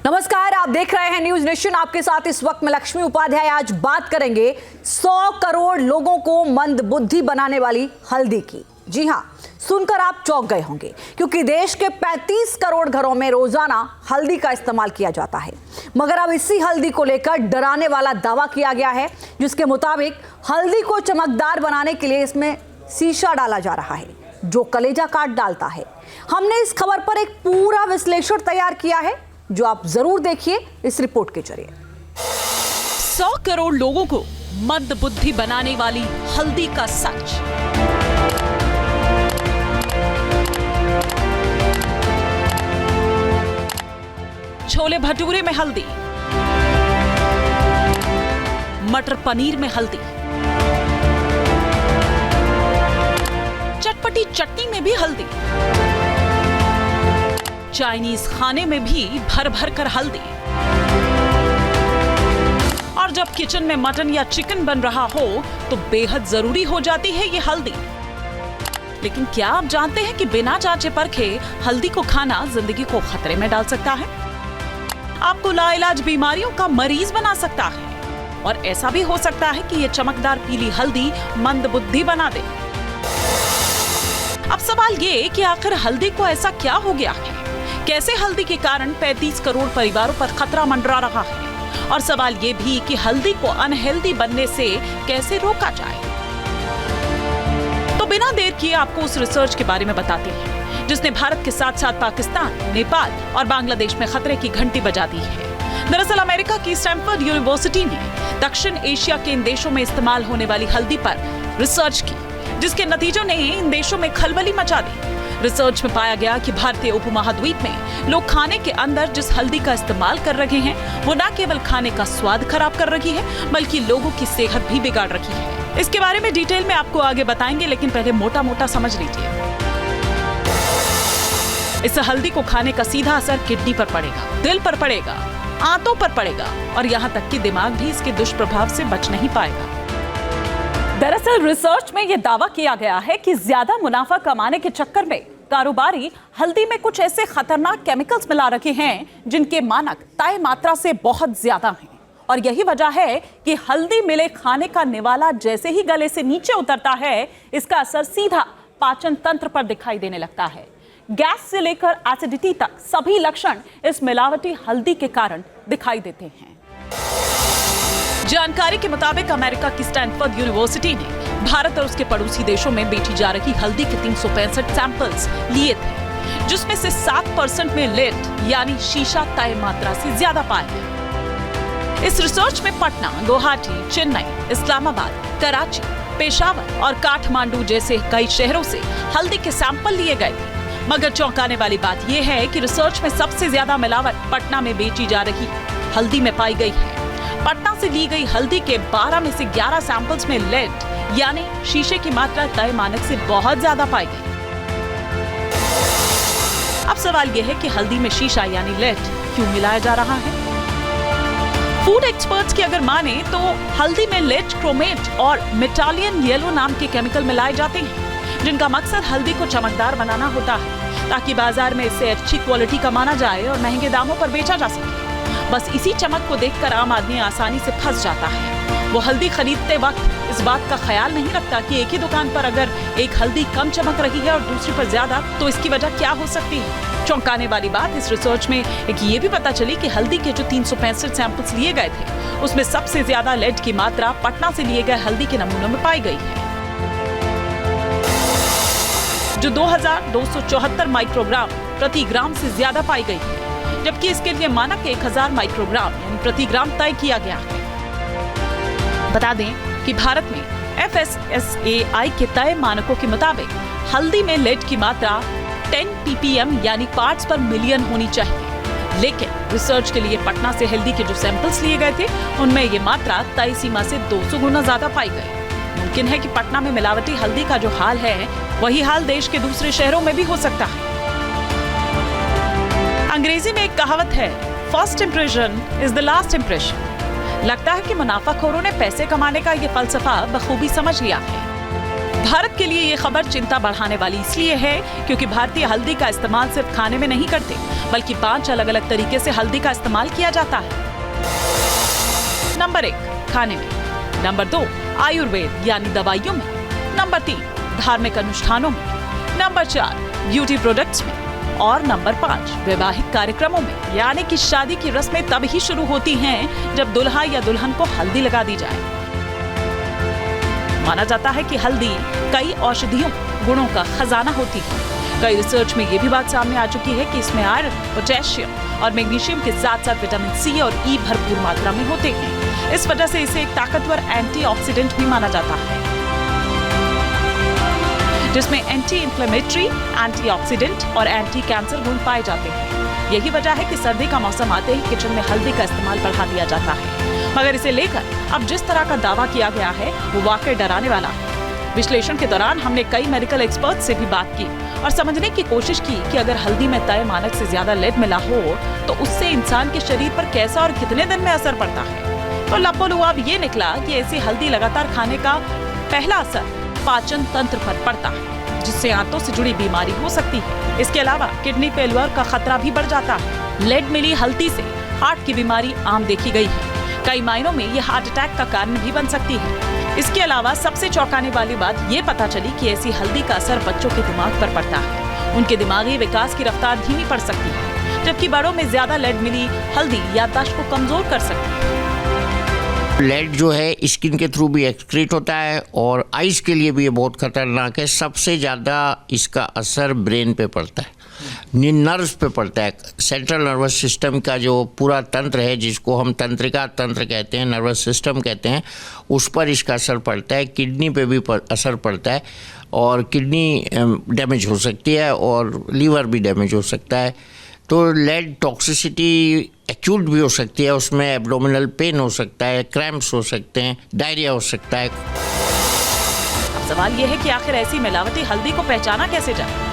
नमस्कार, आप देख रहे हैं न्यूज नेशन। आपके साथ इस वक्त में लक्ष्मी उपाध्याय। आज बात करेंगे 100 करोड़ लोगों को मंदबुद्धि बनाने वाली हल्दी की। जी हां, सुनकर आप चौंक गए होंगे क्योंकि देश के 35 करोड़ घरों में रोजाना हल्दी का इस्तेमाल किया जाता है। मगर अब इसी हल्दी को लेकर डराने वाला दावा किया गया है, जिसके मुताबिक हल्दी को चमकदार बनाने के लिए इसमें शीशा डाला जा रहा है, जो कलेजा काट डालता है। हमने इस खबर पर एक पूरा विश्लेषण तैयार किया है, जो आप जरूर देखिए इस रिपोर्ट के जरिए। 100 करोड़ लोगों को मंदबुद्धि बनाने वाली हल्दी का सच। छोले भटूरे में हल्दी, मटर पनीर में हल्दी, चटपटी चटनी में भी हल्दी, चाइनीज खाने में भी भर भर कर हल्दी, और जब किचन में मटन या चिकन बन रहा हो तो बेहद जरूरी हो जाती है ये हल्दी। लेकिन क्या आप जानते हैं कि बिना जांचे परखे हल्दी को खाना जिंदगी को खतरे में डाल सकता है, आपको लाइलाज बीमारियों का मरीज बना सकता है, और ऐसा भी हो सकता है कि ये चमकदार पीली हल्दी मंदबुद्धि बना दे। अब सवाल ये कि आखिर हल्दी को ऐसा क्या हो गया है, कैसे हल्दी के कारण 35 करोड़ परिवारों पर खतरा मंडरा रहा है, और सवाल ये भी कि हल्दी को अनहेल्दी बनने से कैसे रोका जाए। तो बिना देर किए आपको उस रिसर्च के बारे में बताते हैं, जिसने भारत के साथ साथ पाकिस्तान, नेपाल और बांग्लादेश में खतरे की घंटी बजा दी है। दरअसल अमेरिका की स्टैनफोर्ड यूनिवर्सिटी ने दक्षिण एशिया के इन देशों में इस्तेमाल होने वाली हल्दी पर रिसर्च की, जिसके नतीजों ने इन देशों में खलबली मचा दी। रिसर्च में पाया गया कि भारतीय उपमहाद्वीप में लोग खाने के अंदर जिस हल्दी का इस्तेमाल कर रहे हैं, वो न केवल खाने का स्वाद खराब कर रही है, बल्कि लोगों की सेहत भी बिगाड़ रही है। इसके बारे में डिटेल में आपको आगे बताएंगे, लेकिन पहले मोटा मोटा समझ लीजिए। इस हल्दी को खाने का सीधा असर किडनी पर पड़ेगा, दिल पर पड़ेगा, आंतों पर पड़ेगा, और यहाँ तक कि दिमाग भी इसके दुष्प्रभाव से बच नहीं पाएगा। दरअसल रिसर्च में यह दावा किया गया है कि ज्यादा मुनाफा कमाने के चक्कर में कारोबारी हल्दी में कुछ ऐसे खतरनाक केमिकल्स मिला रखे हैं जिनके मानक तय मात्रा से बहुत ज्यादा हैं, और यही वजह है कि हल्दी मिले खाने का निवाला जैसे ही गले से नीचे उतरता है, इसका असर सीधा पाचन तंत्र पर दिखाई देने लगता है। गैस से लेकर एसिडिटी तक सभी लक्षण इस मिलावटी हल्दी के कारण दिखाई देते हैं। जानकारी के मुताबिक अमेरिका की स्टैनफोर्ड यूनिवर्सिटी ने भारत और उसके पड़ोसी देशों में बेची जा रही हल्दी के 365 सैंपल्स लिए थे, जिसमें से 7% में लेड यानी शीशा तय मात्रा से ज्यादा पाया गया। इस रिसर्च में पटना, गुवाहाटी, चेन्नई, इस्लामाबाद, कराची, पेशावर और काठमांडू जैसे कई शहरों से हल्दी के सैंपल लिए गए थे। मगर चौंकाने वाली बात यह है कि रिसर्च में सबसे ज्यादा मिलावट पटना में बेची जा रही हल्दी में पाई गई है। पटना से ली गई हल्दी के 12 में से 11 सैंपल्स में लेड यानी शीशे की मात्रा तय मानक से बहुत ज्यादा पाई गई। अब सवाल यह है कि हल्दी में शीशा यानी लेड क्यों मिलाया जा रहा है। फूड एक्सपर्ट्स की अगर माने तो हल्दी में लेड क्रोमेट और मेटालियन येलो नाम के केमिकल मिलाए जाते हैं, जिनका मकसद हल्दी को चमकदार बनाना होता है, ताकि बाजार में इसे अच्छी क्वालिटी का माना जाए और महंगे दामों पर बेचा जा सके। बस इसी चमक को देखकर आम आदमी आसानी से फंस जाता है। वो हल्दी खरीदते वक्त इस बात का ख्याल नहीं रखता कि एक ही दुकान पर अगर एक हल्दी कम चमक रही है और दूसरी पर ज्यादा, तो इसकी वजह क्या हो सकती है। चौंकाने वाली बात इस रिसर्च में एक ये भी पता चली कि हल्दी के जो 365 सैंपल्स लिए गए थे, उसमें सबसे ज्यादा लेड की मात्रा पटना से लिए गए हल्दी के नमूनों में पाई गई है, जो 2274 माइक्रोग्राम प्रति ग्राम से ज्यादा पाई गई है, जबकि इसके लिए मानक 1000 माइक्रोग्राम यानी प्रति ग्राम तय किया गया है। बता दें कि भारत में FSSAI के तय मानकों के मुताबिक हल्दी में लेड की मात्रा 10 ppm यानी पार्ट्स पर मिलियन होनी चाहिए, लेकिन रिसर्च के लिए पटना से हल्दी के जो सैंपल्स लिए गए थे, उनमें ये मात्रा तय सीमा से 200 गुना ज्यादा पाई गई। मुमकिन है कि पटना में मिलावटी हल्दी का जो हाल है, वही हाल देश के दूसरे शहरों में भी हो सकता है। अंग्रेजी में एक कहावत है, first impression is the last impression. लगता है कि मुनाफाखोरों ने पैसे कमाने का ये फलसफा बखूबी समझ लिया है। भारत के लिए ये खबर चिंता बढ़ाने वाली इसलिए है क्योंकि भारतीय हल्दी का इस्तेमाल सिर्फ खाने में नहीं करते, बल्कि 5 अलग-अलग तरीके से हल्दी का इस्तेमाल किया जाता है। नंबर 1, खाने में। नंबर 2, आयुर्वेद यानी दवाइयों में। नंबर 3, धार्मिक अनुष्ठानों में। नंबर 4, ब्यूटी प्रोडक्ट्स में। और नंबर 5, वैवाहिक कार्यक्रमों में, यानी कि शादी की रस्में तब ही शुरू होती हैं जब दुल्हा या दुल्हन को हल्दी लगा दी जाए। माना जाता है कि हल्दी कई औषधियों गुणों का खजाना होती है। कई रिसर्च में ये भी बात सामने आ चुकी है कि इसमें आयरन, पोटेशियम और मैग्नीशियम के साथ साथ विटामिन सी और ई भरपूर मात्रा में होते हैं। इस वजह से इसे एक ताकतवर एंटीऑक्सीडेंट भी माना जाता है, जिसमें एंटी इंफ्लेमेटरी, एंटीऑक्सीडेंट और एंटी कैंसर गुण पाए जाते हैं। यही वजह है कि सर्दी का मौसम आते ही किचन में हल्दी का इस्तेमाल बढ़ा दिया जाता है। मगर इसे लेकर अब जिस तरह का दावा किया गया है वो वाकई डराने वाला है। विश्लेषण के दौरान हमने कई मेडिकल एक्सपर्ट से भी बात की और समझने की कोशिश की कि अगर हल्दी में तय मानक से ज्यादा लेड मिला हो तो उससे इंसान के शरीर पर कैसा और कितने दिन में असर पड़ता है। तो लपोलुआब ये निकला कि ऐसी हल्दी लगातार खाने का पहला असर पाचन तंत्र पर पड़ता है, जिससे आंतों से जुड़ी बीमारी हो सकती है। इसके अलावा किडनी फेल्योर का खतरा भी बढ़ जाता है। लेड मिली हल्दी से हार्ट की बीमारी आम देखी गई है। कई मायनों में ये हार्ट अटैक का कारण भी बन सकती है। इसके अलावा सबसे चौंकाने वाली बात ये पता चली कि ऐसी हल्दी का असर बच्चों के दिमाग पर पड़ता है। उनके दिमागी विकास की रफ्तार धीमी पड़ सकती है, जबकि बड़ों में ज्यादा लेड मिली हल्दी याददाश्त को कमजोर कर सकती है। लेड जो है स्किन के थ्रू भी एक्सक्रीट होता है और आइज के लिए भी ये बहुत खतरनाक है। सबसे ज़्यादा इसका असर ब्रेन पे पड़ता है, नर्व्स पे पड़ता है। सेंट्रल नर्वस सिस्टम का जो पूरा तंत्र है, जिसको हम तंत्रिका तंत्र कहते हैं, नर्वस सिस्टम कहते हैं, उस पर इसका असर पड़ता है। किडनी पे भी असर पड़ता है और किडनी डैमेज हो सकती है और लीवर भी डैमेज हो सकता है। तो लेड टॉक्सिसिटी एक्यूट भी हो सकती है, उसमें एब्डोमिनल पेन हो सकता है, क्रैम्प्स हो सकते हैं, डायरिया हो सकता है। अब सवाल यह है कि आखिर ऐसी मिलावटी हल्दी को पहचाना कैसे जाए?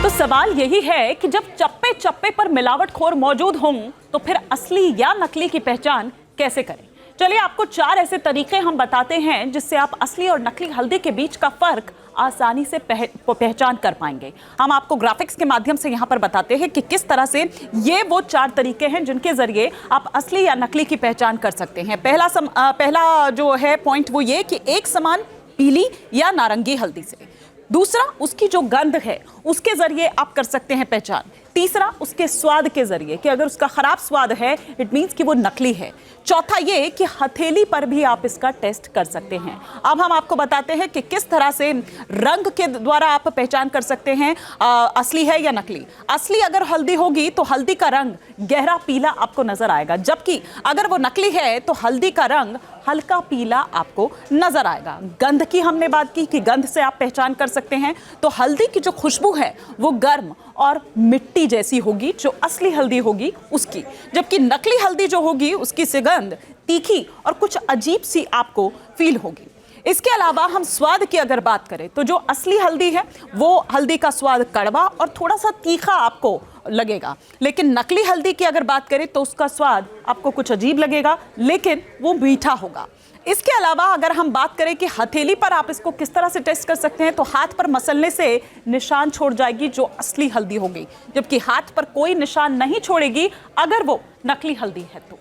तो सवाल यही है कि जब चप्पे चप्पे पर मिलावटखोर मौजूद हों तो फिर असली या नकली की पहचान कैसे करें? चलिए आपको 4 ऐसे तरीके हम बताते हैं जिससे आप असली और नकली हल्दी के बीच का फर्क आसानी से पहचान कर पाएंगे। हम आपको ग्राफिक्स के माध्यम से यहाँ पर बताते हैं कि किस तरह से ये वो 4 तरीके हैं जिनके जरिए आप असली या नकली की पहचान कर सकते हैं। पहला जो है पॉइंट वो ये कि एक समान पीली या नारंगी हल्दी से। दूसरा, उसकी जो गंध है उसके जरिए आप कर सकते हैं पहचान। तीसरा, उसके स्वाद के जरिए कि अगर उसका खराब स्वाद है इट मींस कि वो नकली है। चौथा ये कि हथेली पर भी आप इसका टेस्ट कर सकते हैं। अब हम आपको बताते हैं कि किस तरह से रंग के द्वारा आप पहचान कर सकते हैं असली है या नकली। असली अगर हल्दी होगी तो हल्दी का रंग गहरा पीला आपको नजर आएगा, जबकि अगर वो नकली है तो हल्दी का रंग हल्का पीला आपको नजर आएगा। गंध की हमने बात की कि गंध से आप पहचान कर सकते हैं, तो हल्दी की जो खुशबू है वो गर्म और मिट्टी जैसी होगी जो असली हल्दी होगी उसकी, जबकि नकली हल्दी जो होगी उसकी सुगंध तीखी और कुछ अजीब सी आपको फील होगी। इसके अलावा हम स्वाद की अगर बात करें तो जो असली हल्दी है वो हल्दी का स्वाद कड़वा और थोड़ा सा तीखा आपको लगेगा, लेकिन नकली हल्दी की अगर बात करें तो उसका स्वाद आपको कुछ अजीब लगेगा लेकिन वो मीठा होगा। इसके अलावा अगर हम बात करें कि हथेली पर आप इसको किस तरह से टेस्ट कर सकते हैं, तो हाथ पर मसलने से निशान छोड़ जाएगी जो असली हल्दी होगी, जबकि हाथ पर कोई निशान नहीं छोड़ेगी अगर वो नकली हल्दी है। तो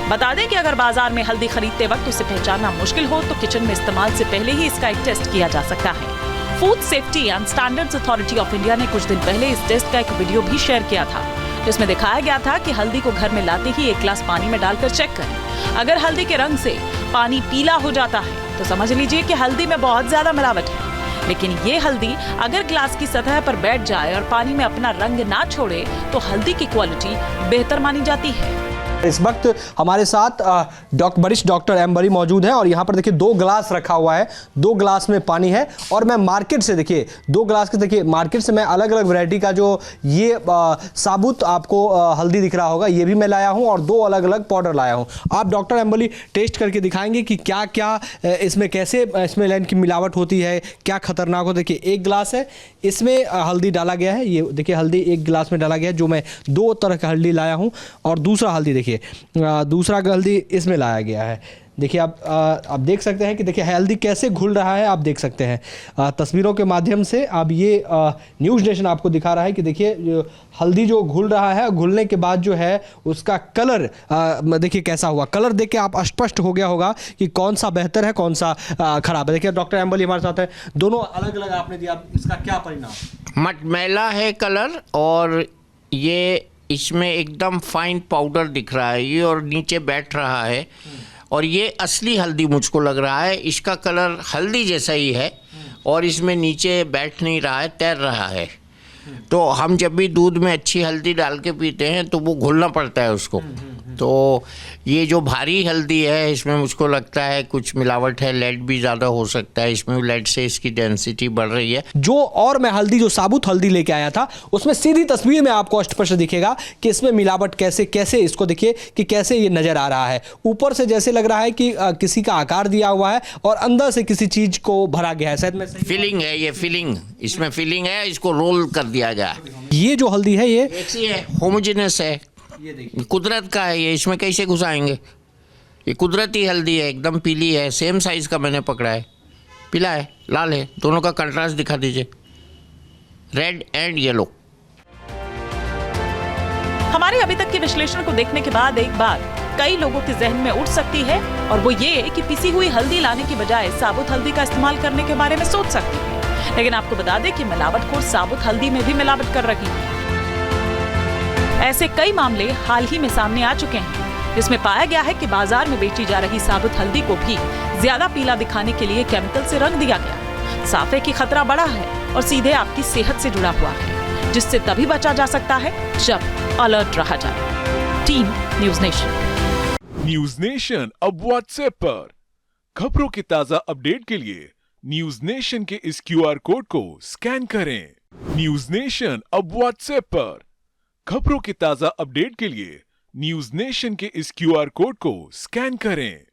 बता दें कि अगर बाजार में हल्दी खरीदते वक्त उसे पहचानना मुश्किल हो तो किचन में इस्तेमाल से पहले ही इसका एक टेस्ट किया जा सकता है। Food safety and standards authority of India ने कुछ दिन पहले इस टेस्ट का एक वीडियो भी शेयर किया था, जिसमें दिखाया गया था कि हल्दी को घर में लाते ही 1 गिलास पानी में डालकर चेक करें। अगर हल्दी के रंग से पानी पीला हो जाता है तो समझ लीजिए कि हल्दी में बहुत ज्यादा मिलावट है। लेकिन ये हल्दी अगर ग्लास की सतह पर बैठ जाए और पानी में अपना रंग ना छोड़े तो हल्दी की क्वालिटी बेहतर मानी जाती है। इस वक्त हमारे साथ वरिष्ठ डॉक्टर एम बरी मौजूद हैं और यहाँ पर देखिए 2 गिलास रखा हुआ है, 2 गिलास में पानी है और मैं मार्केट से देखिए 2 गिलास के देखिए मार्केट से मैं अलग अलग वैरायटी का जो ये साबुत आपको हल्दी दिख रहा होगा ये भी मैं लाया हूँ और 2 अलग अलग पाउडर लाया हूँ। आप डॉक्टर एम बरी टेस्ट करके दिखाएंगे कि क्या क्या इसमें कैसे इसमें लाइन की मिलावट होती है, क्या खतरनाक हो। देखिए 1 गिलास है, इसमें हल्दी डाला गया है, ये देखिए हल्दी 1 गिलास में डाला गया है जो मैं 2 तरह का हल्दी लाया हूँ और दूसरा हल्दी देखिए दूसरा हल्दी इसमें लाया गया है। देखिए आप देख सकते हैं कि देखिए हल्दी कैसे घुल रहा है, आप देख सकते हैं तस्वीरों के माध्यम से। अब ये न्यूज़ नेशन आपको दिखा रहा है कि देखिए हल्दी जो घुल रहा है, घुलने के बाद जो है उसका कलर देखिए कैसा हुआ। कलर देख के आप स्पष्ट हो गया होगा कि कौन सा बेहतर है, कौन सा खराब है। देखिए डॉक्टर एम्बली हमारे साथ है, दोनों अलग अलग आपने दिया, इसका क्या परिणाम? मटमैला है कलर, और ये इसमें एकदम फाइन पाउडर दिख रहा है ये, और नीचे बैठ रहा है। और ये असली हल्दी मुझको लग रहा है, इसका कलर हल्दी जैसा ही है और इसमें नीचे बैठ नहीं रहा है, तैर रहा है। तो हम जब भी दूध में अच्छी हल्दी डाल के पीते हैं तो वो घुलना पड़ता है उसको। तो ये जो भारी हल्दी है इसमें मुझको लगता है कुछ मिलावट है, लेड भी ज़्यादा हो सकता है इसमें, लेड से इसकी डेंसिटी बढ़ रही है। और मैं हल्दी जो साबुत हल्दी लेके आया था उसमें सीधी तस्वीर में आपको स्पष्ट दिखेगा कि इसमें मिलावट कैसे कैसे, इसको देखिए कि कैसे ये नजर आ रहा है। ऊपर से जैसे लग रहा है कि किसी का आकार दिया हुआ है और अंदर से किसी चीज को भरा गया है, शायद में फिलिंग है, ये फिलिंग, इसमें फिलिंग है, इसको रोल कर दिया गया। ये जो हल्दी है ये ऐसी है, होमोजेनस है, ये देखिए कुदरत का है ये, इसमें कैसे घुसाएंगे? ये कुदरती हल्दी है, एकदम पीली है, सेम साइज का मैंने पकड़ा है, पीला है, लाल है, दोनों का कंट्रास्ट दिखा दीजिए, रेड एंड येलो। हमारे अभी तक के विश्लेषण को देखने के बाद एक बात कई लोगों के जहन में उठ सकती है, और वो ये कि पिसी हुई हल्दी लाने की बजाय साबुत हल्दी का इस्तेमाल करने के बारे में सोच सकती है। लेकिन आपको बता दें कि मिलावटखोर साबुत हल्दी में भी मिलावट कर रही है। ऐसे कई मामले हाल ही में सामने आ चुके हैं, जिसमें पाया गया है कि बाजार में बेची जा रही साबुत हल्दी को भी ज्यादा पीला दिखाने के लिए केमिकल से रंग दिया गया। साफ है कि खतरा बड़ा है और सीधे आपकी सेहत से जुड़ा हुआ है, जिससे तभी बचा जा सकता है जब अलर्ट रहा जाए। Team news nation. News nation अब व्हाट्सएप पर खबरों के ताजा अपडेट के लिए न्यूज़ नेशन के इस QR कोड को स्कैन करें। न्यूज़ नेशन अब व्हाट्सएप पर खबरों के ताजा अपडेट के लिए न्यूज़ नेशन के इस QR कोड को स्कैन करें।